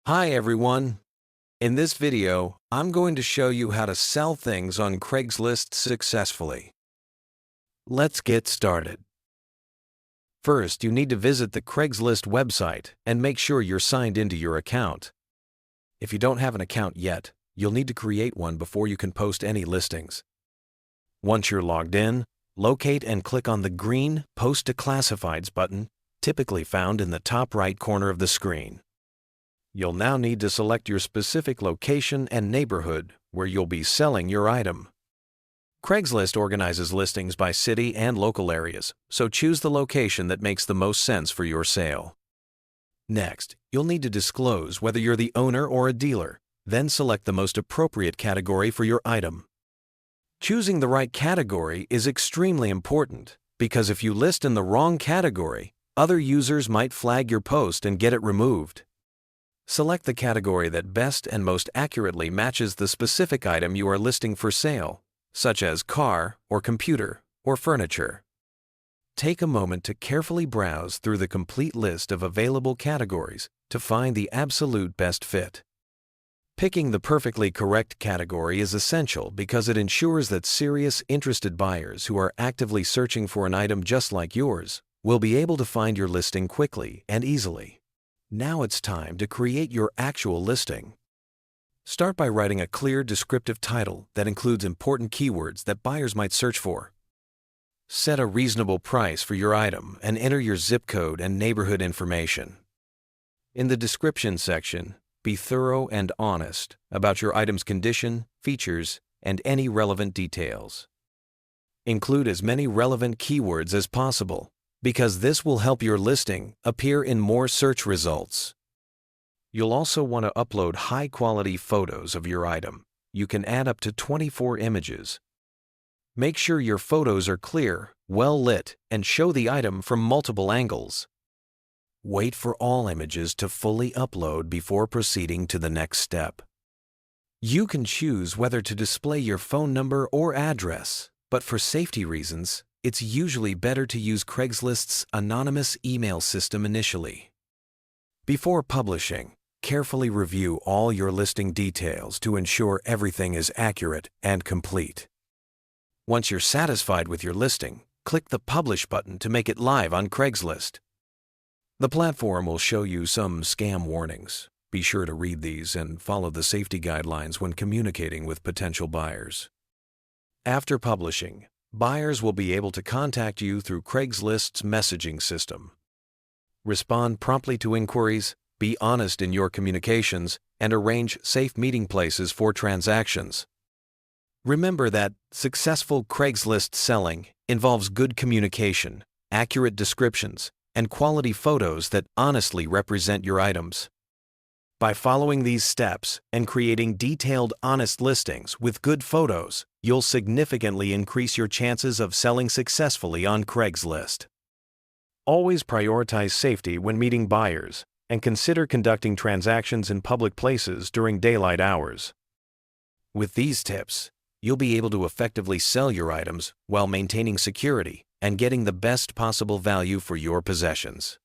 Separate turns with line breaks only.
Hi everyone! In this video, I'm going to show you how to sell things on Craigslist successfully. Let's get started. First, you need to visit the Craigslist website and make sure you're signed into your account. If you don't have an account yet, you'll need to create one before you can post any listings. Once you're logged in, locate and click on the green Post to Classifieds button, typically found in the top right corner of the screen. You'll now need to select your specific location and neighborhood where you'll be selling your item. Craigslist organizes listings by city and local areas, so choose the location that makes the most sense for your sale. Next, you'll need to disclose whether you're the owner or a dealer, then select the most appropriate category for your item. Choosing the right category is extremely important because if you list in the wrong category, other users might flag your post and get it removed. Select the category that best and most accurately matches the specific item you are listing for sale, such as car or computer or furniture. Take a moment to carefully browse through the complete list of available categories to find the absolute best fit. Picking the perfectly correct category is essential because it ensures that serious, interested buyers who are actively searching for an item just like yours will be able to find your listing quickly and easily. Now it's time to create your actual listing. Start by writing a clear, descriptive title that includes important keywords that buyers might search for. Set a reasonable price for your item and enter your zip code and neighborhood information. In the description section, be thorough and honest about your item's condition, features, and any relevant details. Include as many relevant keywords as possible, because this will help your listing appear in more search results. You'll also want to upload high-quality photos of your item. You can add up to 24 images. Make sure your photos are clear, well-lit, and show the item from multiple angles. Wait for all images to fully upload before proceeding to the next step. You can choose whether to display your phone number or address, but for safety reasons, it's usually better to use Craigslist's anonymous email system initially. Before publishing, carefully review all your listing details to ensure everything is accurate and complete. Once you're satisfied with your listing, click the Publish button to make it live on Craigslist. The platform will show you some scam warnings. Be sure to read these and follow the safety guidelines when communicating with potential buyers. After publishing, buyers will be able to contact you through Craigslist's messaging system. Respond promptly to inquiries, be honest in your communications, and arrange safe meeting places for transactions. Remember that successful Craigslist selling involves good communication, accurate descriptions, and quality photos that honestly represent your items. By following these steps and creating detailed, honest listings with good photos, you'll significantly increase your chances of selling successfully on Craigslist. Always prioritize safety when meeting buyers and consider conducting transactions in public places during daylight hours. With these tips, you'll be able to effectively sell your items while maintaining security and getting the best possible value for your possessions.